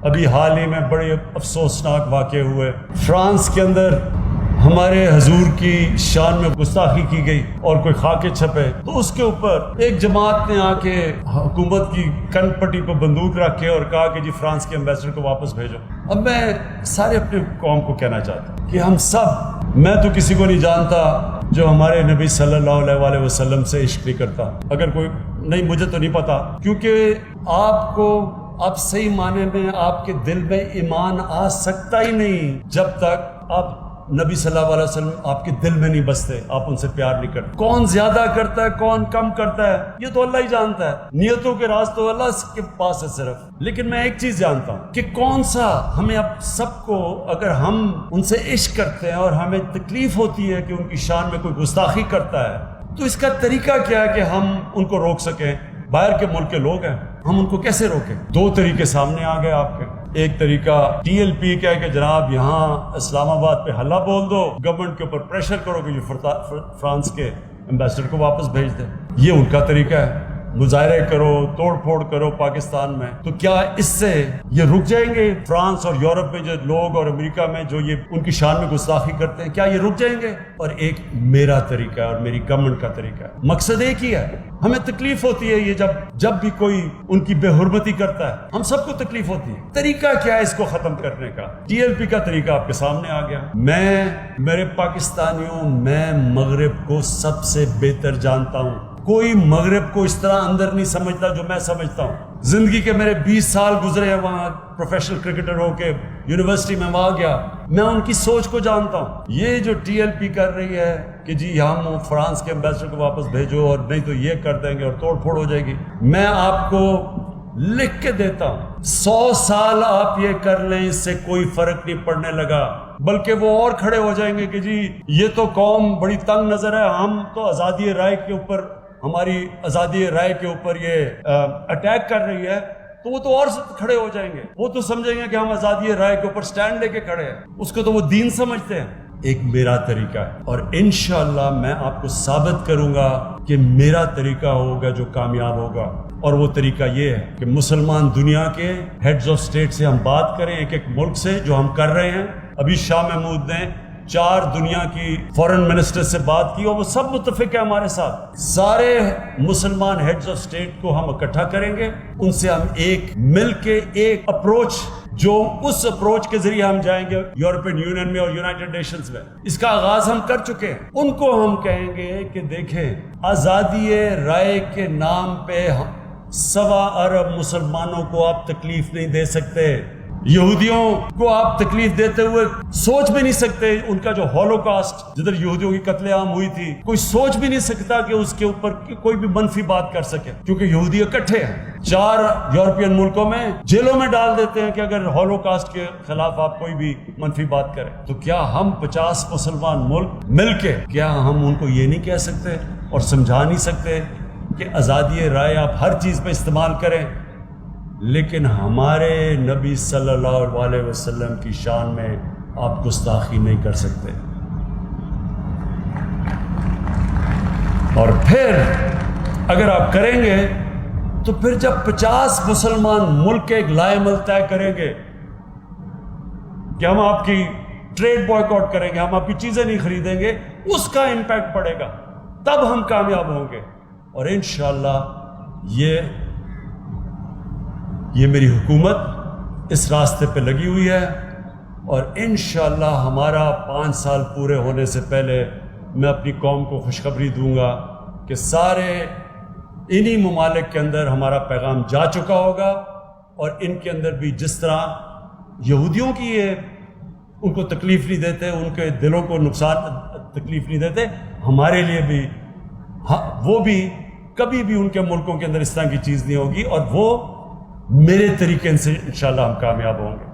ابھی حال ہی میں بڑے افسوسناک واقعے ہوئے، فرانس کے اندر ہمارے حضور کی شان میں گستاخی کی گئی اور کوئی خاکے چھپے تو اس کے اوپر ایک جماعت نے آ کے حکومت کی کن پٹی پہ بندوق رکھ کے اور کہا کہ جی فرانس کے ایمبیسڈر کو واپس بھیجو۔ اب میں سارے اپنے قوم کو کہنا چاہتا ہوں کہ ہم سب، میں تو کسی کو نہیں جانتا جو ہمارے نبی صلی اللہ علیہ وآلہ وسلم سے عشق نہیں کرتا، اگر کوئی نہیں، مجھے تو نہیں پتا، کیونکہ آپ کو اب صحیح معنی میں آپ کے دل میں ایمان آ سکتا ہی نہیں جب تک آپ نبی صلی اللہ علیہ وسلم آپ کے دل میں نہیں بستے، آپ ان سے پیار نہیں کرتے۔ کون زیادہ کرتا ہے کون کم کرتا ہے یہ تو اللہ ہی جانتا ہے، نیتوں کے راز تو اللہ کے پاس ہے صرف۔ لیکن میں ایک چیز جانتا ہوں کہ کون سا ہمیں اب سب کو، اگر ہم ان سے عشق کرتے ہیں اور ہمیں تکلیف ہوتی ہے کہ ان کی شان میں کوئی گستاخی کرتا ہے تو اس کا طریقہ کیا ہے کہ ہم ان کو روک سکیں؟ باہر کے ملک کے لوگ ہیں، ہم ان کو کیسے روکیں؟ دو طریقے سامنے آ گئے آپ کے۔ ایک طریقہ ٹی ایل پی کا ہے کہ جناب یہاں اسلام آباد پہ ہلہ بول دو، گورنمنٹ کے اوپر پریشر کرو کہ یہ فرانس کے ایمبیسڈر کو واپس بھیج دیں، یہ ان کا طریقہ ہے۔ مظاہرے کرو، توڑ پھوڑ کرو پاکستان میں، تو کیا اس سے یہ رک جائیں گے؟ فرانس اور یورپ میں جو لوگ اور امریکہ میں جو یہ ان کی شان میں گستاخی کرتے ہیں، کیا یہ رک جائیں گے؟ اور ایک میرا طریقہ ہے اور میری گورنمنٹ کا طریقہ ہے، مقصد ایک ہی ہے۔ ہمیں تکلیف ہوتی ہے یہ جب بھی کوئی ان کی بے حرمتی کرتا ہے، ہم سب کو تکلیف ہوتی ہے۔ طریقہ کیا ہے اس کو ختم کرنے کا؟ ٹی ایل پی کا طریقہ آپ کے سامنے آ گیا۔ میرے پاکستانیوں، میں مغرب کو سب سے بہتر جانتا ہوں، کوئی مغرب کو اس طرح اندر نہیں سمجھتا جو میں سمجھتا ہوں۔ زندگی کے میرے 20 سال گزرے ہیں وہاں، پروفیشنل کرکٹر ہو کے یونیورسٹی میں وہاں گیا، میں ان کی سوچ کو جانتا ہوں۔ یہ جو ٹی ایل پی کر رہی ہے کہ جی ہم فرانس کے ایمبیسڈر کو واپس بھیجو اور نہیں تو یہ کر دیں گے اور توڑ پھوڑ ہو جائے گی، میں آپ کو لکھ کے دیتا ہوں 100 سال آپ یہ کر لیں، اس سے کوئی فرق نہیں پڑنے لگا، بلکہ وہ اور کھڑے ہو جائیں گے کہ جی یہ تو قوم بڑی تنگ نظر ہے، ہم تو آزادی رائے کے اوپر، ہماری آزادی رائے کے اوپر یہ اٹیک کر رہی ہے، تو وہ تو اور کھڑے ہو جائیں گے، وہ تو سمجھیں گے کہ ہم آزادی رائے کے اوپر سٹینڈ لے کے کھڑے ہیں، اس کو تو وہ دین سمجھتے ہیں۔ ایک میرا طریقہ ہے اور انشاءاللہ میں آپ کو ثابت کروں گا کہ میرا طریقہ ہوگا جو کامیاب ہوگا، اور وہ طریقہ یہ ہے کہ مسلمان دنیا کے ہیڈز آف سٹیٹ سے ہم بات کریں، ایک ایک ملک سے، جو ہم کر رہے ہیں۔ ابھی شاہ محمود نے 4 دنیا کی فورن منسٹر سے بات کی اور وہ سب متفق ہیں ہمارے ساتھ۔ سارے مسلمان ہیڈز آف سٹیٹ کو ہم اکٹھا کریں گے، ان سے ہم ایک مل کے ایک اپروچ، جو اس اپروچ کے ذریعے ہم جائیں گے یورپین یونین میں اور یونائٹڈ نیشنز میں، اس کا آغاز ہم کر چکے ہیں۔ ان کو ہم کہیں گے کہ دیکھیں، آزادی رائے کے نام پہ 1.25 ارب مسلمانوں کو آپ تکلیف نہیں دے سکتے، یہودیوں کو آپ تکلیف دیتے ہوئے سوچ بھی نہیں سکتے۔ ان کا جو ہولوکاسٹ، جدھر یہودیوں کی قتل عام ہوئی تھی، کوئی سوچ بھی نہیں سکتا کہ اس کے اوپر کوئی بھی منفی بات کر سکے، کیونکہ یہودی اکٹھے ہیں۔ 4 یورپین ملکوں میں جیلوں میں ڈال دیتے ہیں کہ اگر ہولوکاسٹ کے خلاف آپ کوئی بھی منفی بات کریں، تو کیا ہم 50 مسلمان ملک مل کے، کیا ہم ان کو یہ نہیں کہہ سکتے اور سمجھا نہیں سکتے کہ آزادی رائے آپ ہر چیز پہ استعمال کریں، لیکن ہمارے نبی صلی اللہ علیہ وسلم کی شان میں آپ گستاخی نہیں کر سکتے؟ اور پھر اگر آپ کریں گے تو پھر جب 50 مسلمان ملک ایک لائے عمل طے کریں گے کہ ہم آپ کی ٹریڈ بوائے کاٹ کریں گے، ہم آپ کی چیزیں نہیں خریدیں گے، اس کا امپیکٹ پڑے گا، تب ہم کامیاب ہوں گے۔ اور انشاءاللہ یہ میری حکومت اس راستے پہ لگی ہوئی ہے، اور انشاءاللہ ہمارا 5 سال پورے ہونے سے پہلے میں اپنی قوم کو خوشخبری دوں گا کہ سارے انہی ممالک کے اندر ہمارا پیغام جا چکا ہوگا، اور ان کے اندر بھی جس طرح یہودیوں کی یہ ان کو تکلیف نہیں دیتے، ان کے دلوں کو تکلیف نہیں دیتے، ہمارے لیے بھی وہ بھی کبھی بھی ان کے ملکوں کے اندر اس طرح کی چیز نہیں ہوگی، اور وہ میرے طریقے سے انشاءاللہ ہم کامیاب ہوں گے۔